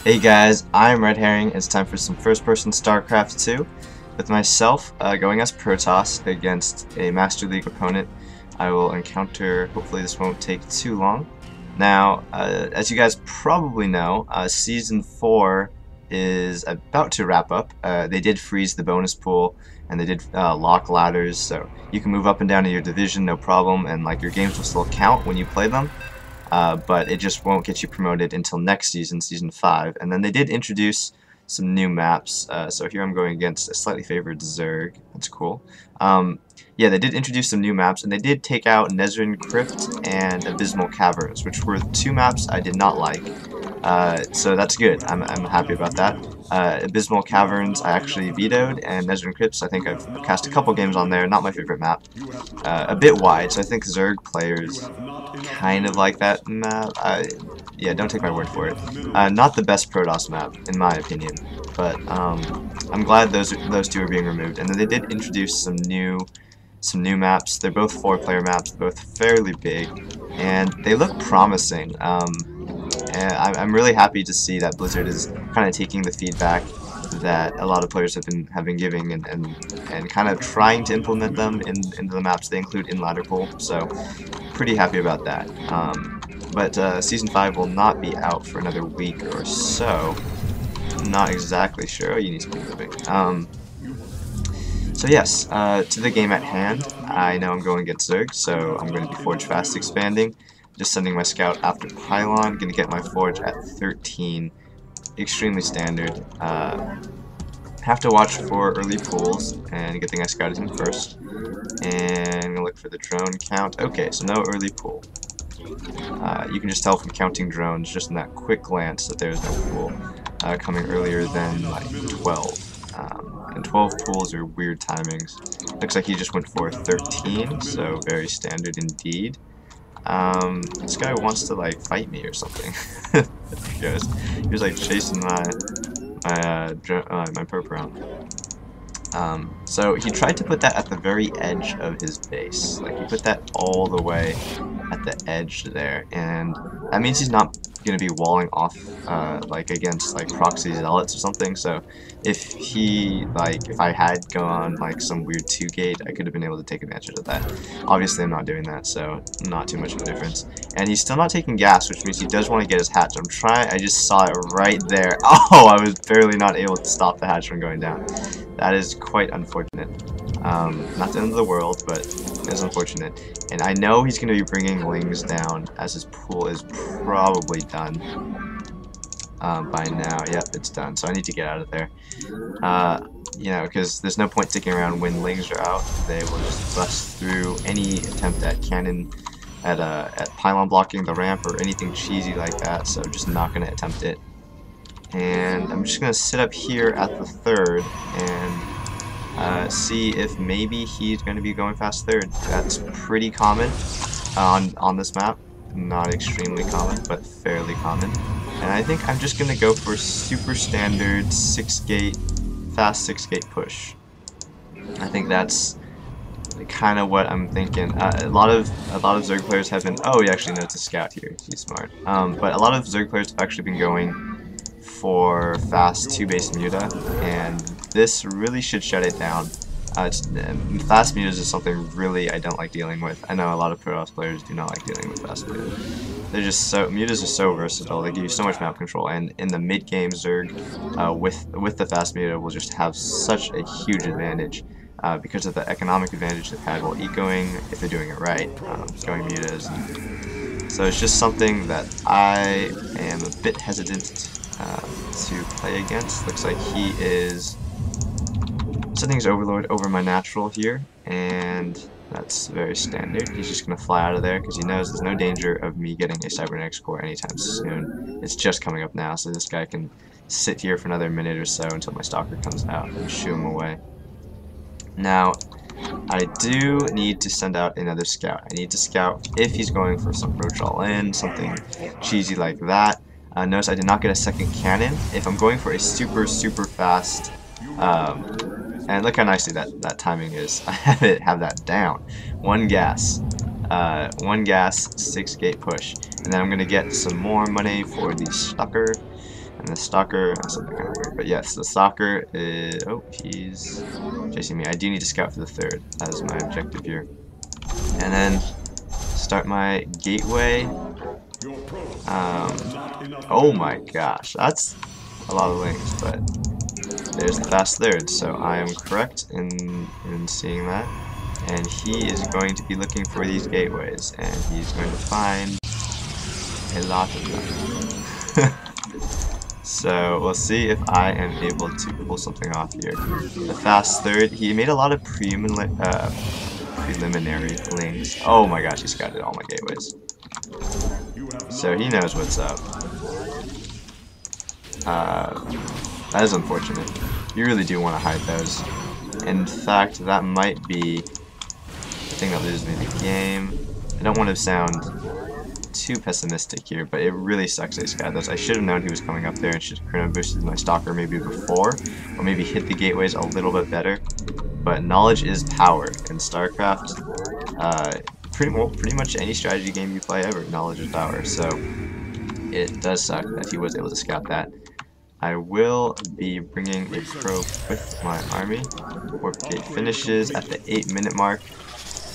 Hey guys, I'm RedHerring. It's time for some first-person StarCraft 2 with myself going as Protoss against a Master League opponent. I will encounter, hopefully this won't take too long. Now, as you guys probably know, Season 4 is about to wrap up. They did freeze the bonus pool, and they did lock ladders, so you can move up and down in your division, no problem, and like your games will still count when you play them. But it just won't get you promoted until next season, Season 5. And then they did introduce some new maps. So here I'm going against a slightly favored Zerg. That's cool. Yeah, they did introduce some new maps, and they did take out Nezrin Crypt and Abysmal Caverns, which were two maps I did not like. So that's good. I'm happy about that. Abysmal Caverns I actually vetoed, and Nezrin Crypts I think I've cast a couple games on there. Not my favorite map. A bit wide, so I think Zerg players kind of like that map. Yeah, don't take my word for it. Not the best Protoss map, in my opinion, but I'm glad those two are being removed. And then they did introduce some new maps. They're both 4-player maps, both fairly big, and they look promising. And I'm really happy to see that Blizzard is kind of taking the feedback that a lot of players have been giving and kind of trying to implement them into the maps they include in ladder pool. So pretty happy about that. But Season 5 will not be out for another week or so. I'm not exactly sure. Oh, you need to be moving. So yes, to the game at hand. I know I'm going against Zerg, so I'm going to be Forge Fast expanding. Just sending my scout after Pylon. Going to get my Forge at 13. Extremely standard. Have to watch for early pools, and good thing I scouted him first. And I'm gonna look for the drone count. Okay, so no early pool. You can just tell from counting drones, just in that quick glance, that there's no pool coming earlier than like 12. And 12 pools are weird timings. Looks like he just went for 13, so very standard indeed. This guy wants to like fight me or something. He was like chasing my perp around. So he tried to put that at the very edge of his base. Like he put that all the way at the edge there, and that means he's not gonna be walling off like against like proxy zealots or something. So if I had gone like some weird 2-gate, I could have been able to take advantage of that. Obviously I'm not doing that, so not too much of a difference. And he's still not taking gas, which means he does want to get his hatch. I just saw it right there. Oh, I was barely not able to stop the hatch from going down. That is quite unfortunate. Not the end of the world, but it's unfortunate. And I know he's going to be bringing Lings down, as his pool is probably done by now. Yep, it's done. So I need to get out of there. You know, because there's no point sticking around when Lings are out. They will just bust through any attempt at cannon, at pylon blocking the ramp or anything cheesy like that. So just not going to attempt it. And I'm just going to sit up here at the 3rd and see if maybe he's going to be going fast 3rd. That's pretty common on this map. Not extremely common, but fairly common. And I think I'm just going to go for super standard 6-gate, fast 6-gate push. I think that's kind of what I'm thinking. A lot of Zerg players have been. Oh, he actually knows to scout here. He's smart. But a lot of Zerg players have actually been going for fast 2-base muta, and this really should shut it down. Fast mutas is something really I don't like dealing with. I know a lot of Protoss players do not like dealing with fast mutas. They're just so, mutas are so versatile. They give you so much map control, and in the mid game Zerg with the fast muta will just have such a huge advantage because of the economic advantage they've had while ecoing, if they're doing it right, going mutas. So it's just something that I am a bit hesitant to play against. Looks like he is setting his Overlord over my natural here, and that's very standard. He's just going to fly out of there because he knows there's no danger of me getting a Cybernetics core anytime soon. It's just coming up now, so this guy can sit here for another minute or so until my Stalker comes out and shoo him away. Now, I do need to send out another scout. I need to scout if he's going for some Roach All-In, something cheesy like that. Notice I did not get a second cannon. If I'm going for a super fast, and look how nicely that timing is. I have that down. One gas, 6-gate push, and then I'm gonna get some more money for the Stalker. And the stalker, something kind of weird, but yes, the stalker is, oh, he's chasing me. I do need to scout for the third as my objective here. And then start my gateway. Oh my gosh, that's a lot of links, but there's the fast third, so I am correct in seeing that. And he is going to be looking for these gateways, and he's going to find a lot of them. So we'll see if I am able to pull something off here. The fast third, he made a lot of preliminary links. Oh my gosh, he scouted all my gateways. So he knows what's up. That is unfortunate. You really do want to hide those. In fact, that might be the thing that loses me the game. I don't want to sound too pessimistic here, but it really sucks I scouted those. I should have known he was coming up there and should have boosted my stalker maybe before, or maybe hit the gateways a little bit better. But knowledge is power in StarCraft. Pretty much any strategy game you play ever, knowledge is power. So it does suck that he was able to scout that. I will be bringing a probe with my army. Warp gate finishes at the 8-minute mark.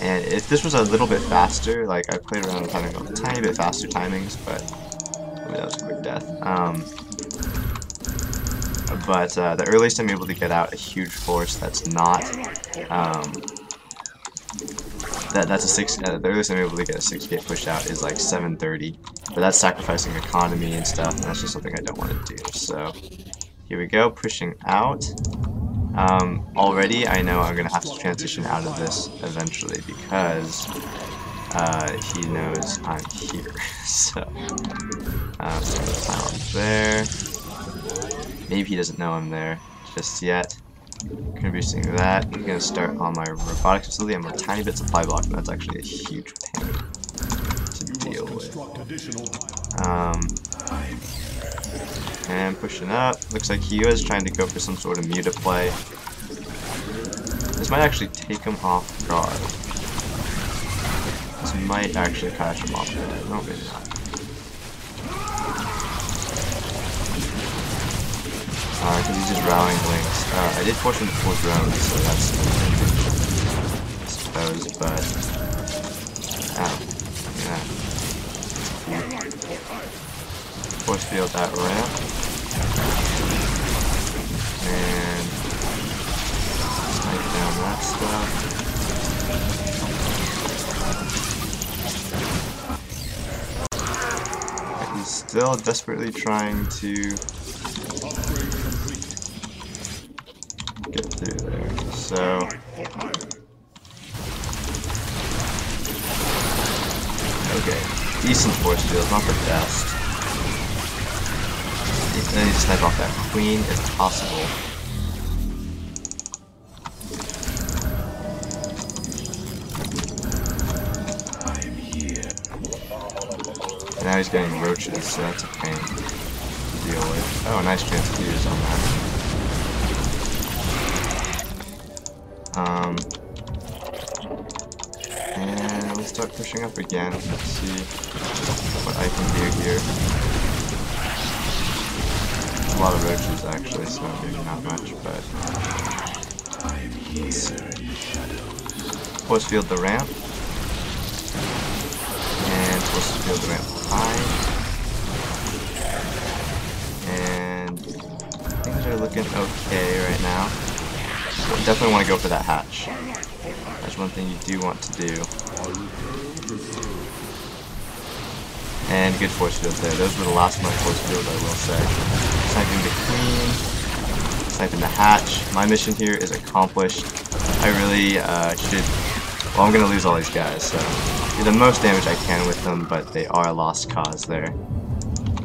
And if this was a little bit faster, like I played around with having a tiny bit faster timings, but I mean, that was a quick death. The earliest I'm able to get out a huge force that's not that's a 6. The earliest I'm able to get a 6-gate push out is like 7:30, but that's sacrificing economy and stuff, and that's just something I don't want to do. So here we go, pushing out. Already I know I'm gonna have to transition out of this eventually because he knows I'm here. So pile there. Maybe he doesn't know I'm there just yet. Introducing that, I'm going to start on my robotics facility. I'm a tiny bit supply block, and that's actually a huge pain to deal with. And pushing up. Looks like he was trying to go for some sort of muta play. This might actually take him off guard. This might actually catch him off guard. No, maybe not. Because he's just rallying links. I did force him to pull drones, so that's I suppose, but yeah. Force field that ramp. And snipe down that stuff. He's still desperately trying to get through there. So okay, decent force field, not the best. I need to snipe off that queen if possible. And now he's getting roaches, so that's a pain to deal with. Oh, nice transfuse on that. And let's start pushing up again. Let's see what I can do here. A lot of roaches actually, so maybe not much, but let's see. Force field the ramp. And force field the ramp high. And things are looking okay right now. But definitely want to go for that hatch. That's one thing you do want to do. And good force fields there. Those were the last of my force fields, I will say. Sniping the queen. Sniping the hatch. My mission here is accomplished. I really should... Well, I'm going to lose all these guys, so... do the most damage I can with them, but they are a lost cause there.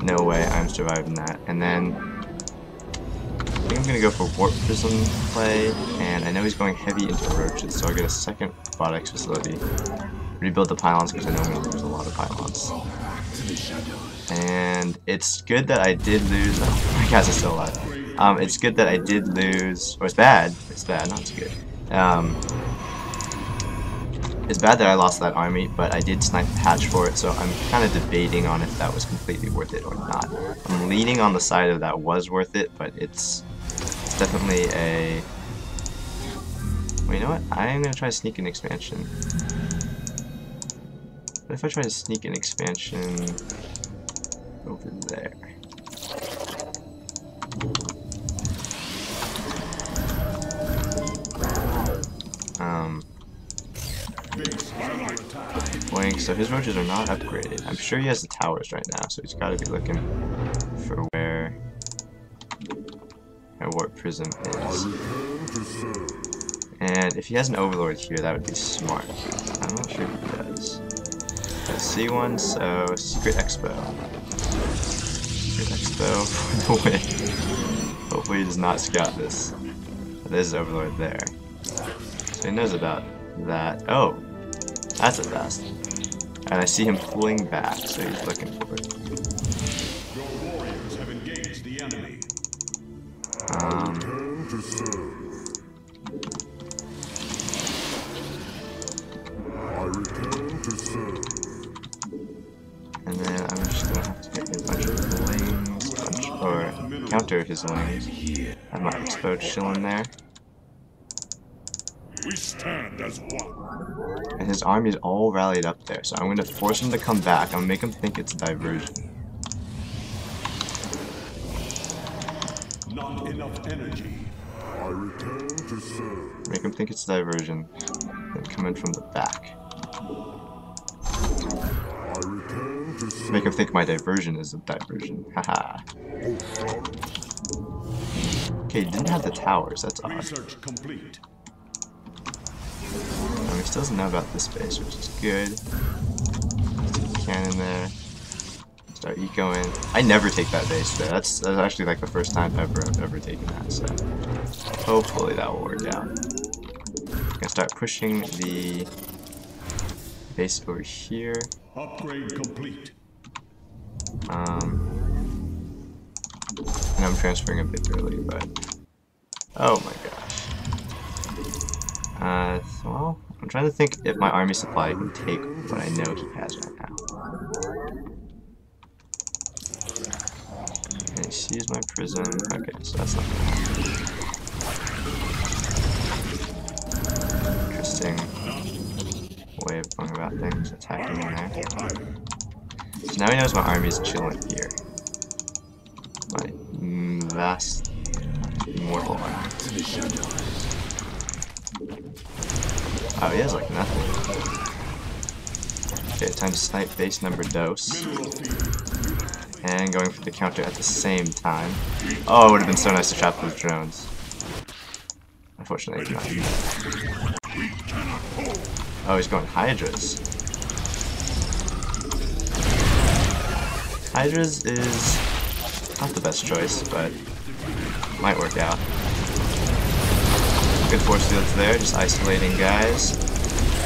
No way I'm surviving that. And then... I think I'm going to go for Warp Prism play, and I know he's going heavy into roaches, so I'll get a second robotics facility. Rebuild the pylons, because I know I'm going to lose a lot of pylons. And it's good that I did lose... Oh, my guys are still alive. It's good that I did lose... Or it's bad. It's bad, not it's good. It's bad that I lost that army, but I did snipe the hatch for it, so I'm kind of debating on if that was completely worth it or not. I'm leaning on the side of that was worth it, but it's definitely a... Well, you know what? I'm going to try to sneak an expansion. What if I try to sneak an expansion over there? Boink, so his roaches are not upgraded. I'm sure he has the towers right now, so he's got to be looking for where my warp prism is. And if he has an overlord here, that would be smart. I'm not sure if he does. Let's see one, so Secret Expo. Secret Expo for the win. Hopefully he does not scout this. There's overlord there. So he knows about that. Oh, that's a fast. And I see him pulling back, so he's looking for it. Your warriors have engaged the enemy. And then I'm just gonna have to get a bunch of lanes, or counter his lanes. I might explode chilling there. We stand as one. And his army is all rallied up there, so I'm gonna force him to come back. I'm gonna make him think it's a diversion. Not enough energy. I return to serve. Make him think it's a diversion, then come in from the back. I return to serve. Make him think my diversion is a diversion. Haha. Okay, he didn't have the towers, that's odd. Research complete. He still doesn't know about this base, which is good. Stick a cannon there. Start ecoing. I never take that base there. That's actually like the first time ever I've ever taken that, so hopefully that will work out. Gonna start pushing the base over here. Upgrade complete. And I'm transferring a bit early, but oh my gosh. Well, I'm trying to think if my army supply can take what I know he has right now. And he sees my prism. Okay, so that's not gonna happen. Interesting way of going about things, attacking in there. So now he knows my army is chilling here. My vast immortal army. Oh, he has like nothing. Okay, time to snipe base number dos. And going for the counter at the same time. Oh, it would have been so nice to trap those drones. Unfortunately, it's not. Oh, he's going Hydras. Hydras is not the best choice, but might work out. Good force fields there, just isolating guys.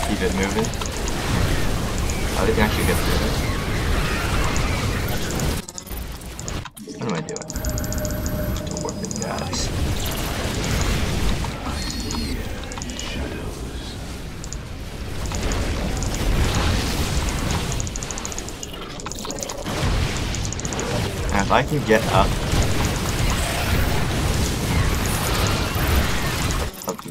Keep it moving. Oh, they can actually get through it. What am I doing? Just working guys. And if I can get up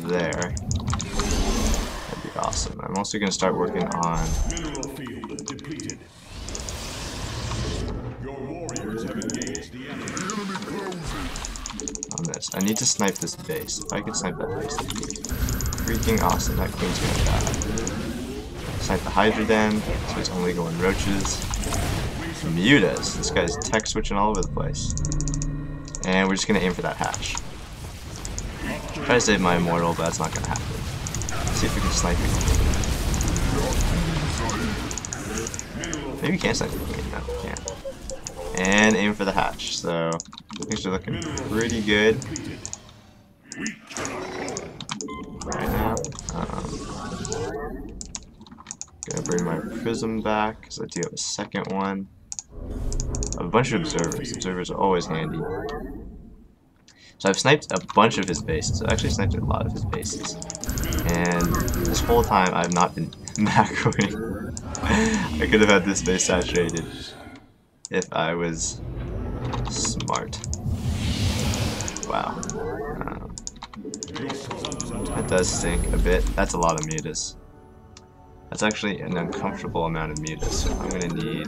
there, that'd be awesome. I'm also going to start working on Mineral field depleted. Your warriors have engaged the enemy. On this. I need to snipe this base. If I could snipe that base, that'd be freaking awesome. That queen's gonna die. Snipe the Hydra then, so he's only going roaches. Mutas. This guy's tech switching all over the place. And we're just gonna aim for that hatch. Try to save my immortal, but that's not gonna happen. Let's see if we can snipe it. Maybe we can snipe the queen. No, we can't. And aim for the hatch. So things are looking pretty good right now. Gonna bring my prism back because I do have a second one. I have a bunch of observers. Observers are always handy. So I've sniped a bunch of his bases. I've actually sniped a lot of his bases. And this whole time I've not been macroing. I could have had this base saturated if I was smart. Wow. That does stink a bit. That's a lot of mutas. That's actually an uncomfortable amount of mutas, so I'm gonna need...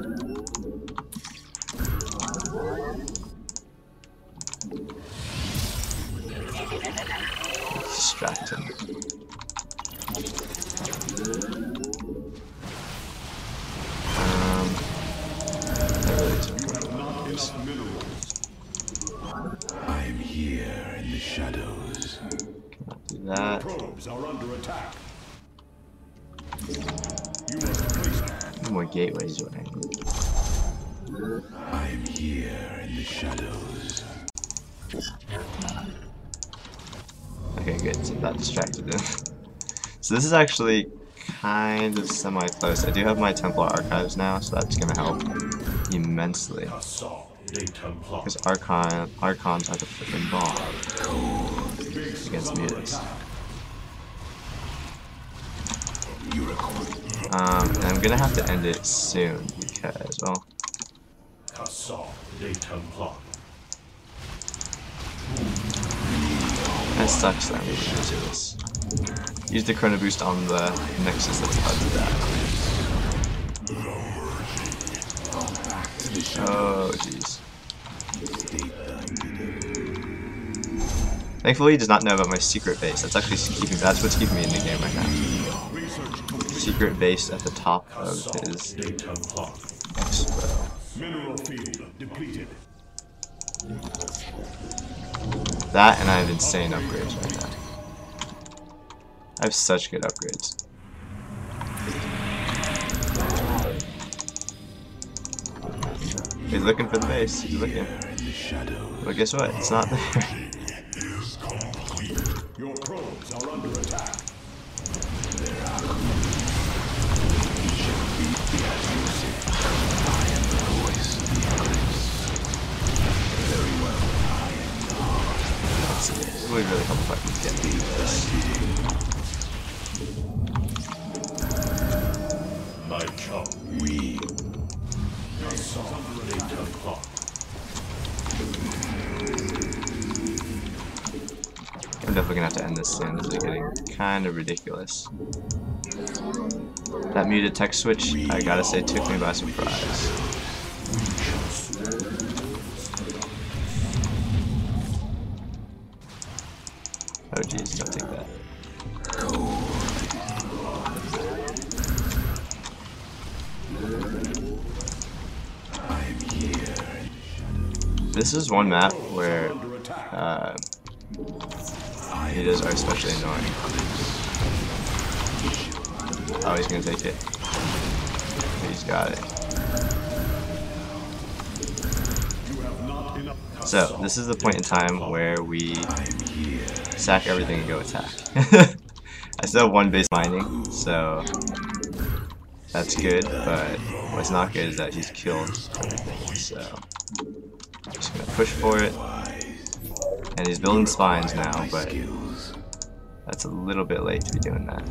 distract him. That really took a couple of hours. I'm here in the shadows. Cannot do that. Probes are under attack. No more gateways or anything. I'm here in the shadows. Okay, good. So that distracted him. So this is actually kind of semi-close. I do have my Templar archives now, so that's gonna help immensely. Because Archons are the freaking bomb against mutas. And I'm gonna have to end it soon because, well, that sucks that I'm going to do this. Use the Chrono Boost on the Nexus that's about to die. Oh, jeez. Thankfully, he does not know about my secret base. That's actually that's what's keeping me in the game right now. Secret base at the top of his expo. Mineral field depleted. That and I have insane upgrades right now. I have such good upgrades. He's looking for the base. He's looking. But guess what? It's not there. Your probes are under attack. It would really help if I could get through this. My chum, we. I'm definitely gonna have to end this soon. This is getting kind of ridiculous. That muted text switch, I gotta say, took me by surprise. Oh jeez, don't take that. This is one map where mutas are especially annoying. Oh, he's gonna take it. He's got it. So, this is the point in time where we sack everything and go attack. I still have one base mining, so that's good, but what's not good is that he's killed everything, so I'm just gonna push for it. And he's building spines now, but that's a little bit late to be doing that.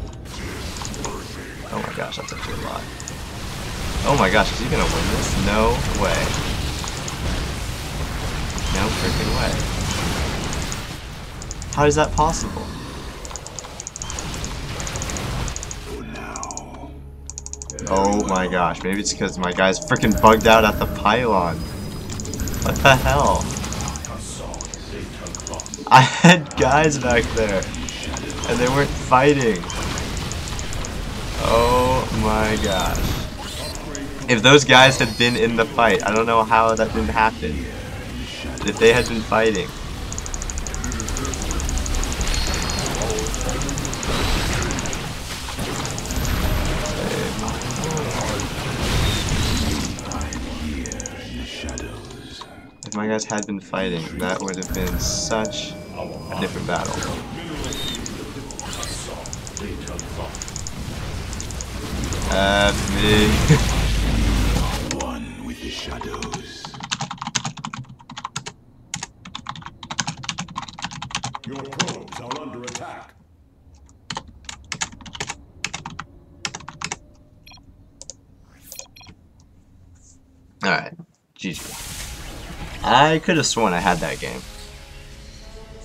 Oh my gosh, that's actually a lot. Oh my gosh, is he gonna win this? No way. No freaking way. How is that possible? Oh my gosh, maybe it's because my guy's freaking bugged out at the pylon. What the hell? I had guys back there, and they weren't fighting. Oh my gosh. If those guys had been in the fight, I don't know how that didn't happen. If they had been fighting. If my guys had been fighting, that would have been such a different battle. Me. One with the shadows. Your probes are under attack. Alright, GG. I could have sworn I had that game.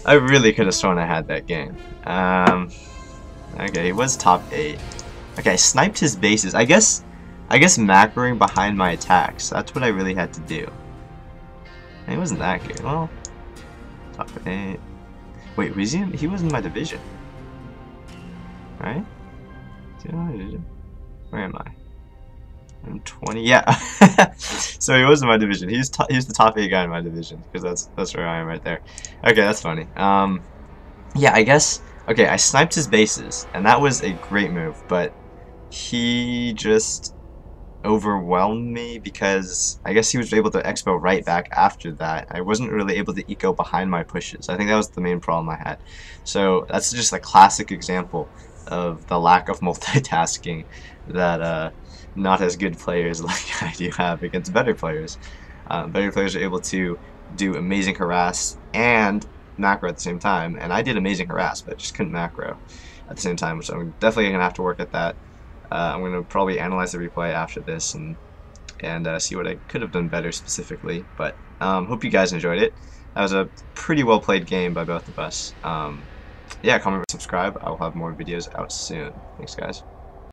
I really could have sworn I had that game. Okay, he was top 8. Okay, I sniped his bases. I guess macroing behind my attacks. That's what I really had to do. And he wasn't that good. Well, top 8. Wait, was he? He was in my division, right? Is he in my division? Where am I? I'm 20. Yeah. So he was in my division. He's the top 8 guy in my division because that's where I am right there. Okay, that's funny. Yeah, I guess. Okay, I sniped his bases, and that was a great move, but he just overwhelmed me because I guess he was able to expo right back after that. I wasn't really able to eco behind my pushes. I think that was the main problem I had. So that's just a classic example of the lack of multitasking that not as good players like I do have against better players. Better players are able to do amazing harass and macro at the same time, and I did amazing harass, but just couldn't macro at the same time, so I'm definitely gonna have to work at that. I'm gonna probably analyze the replay after this and see what I could have done better specifically. But hope you guys enjoyed it. That was a pretty well played game by both of us. Yeah, comment, subscribe. I'll have more videos out soon. Thanks, guys.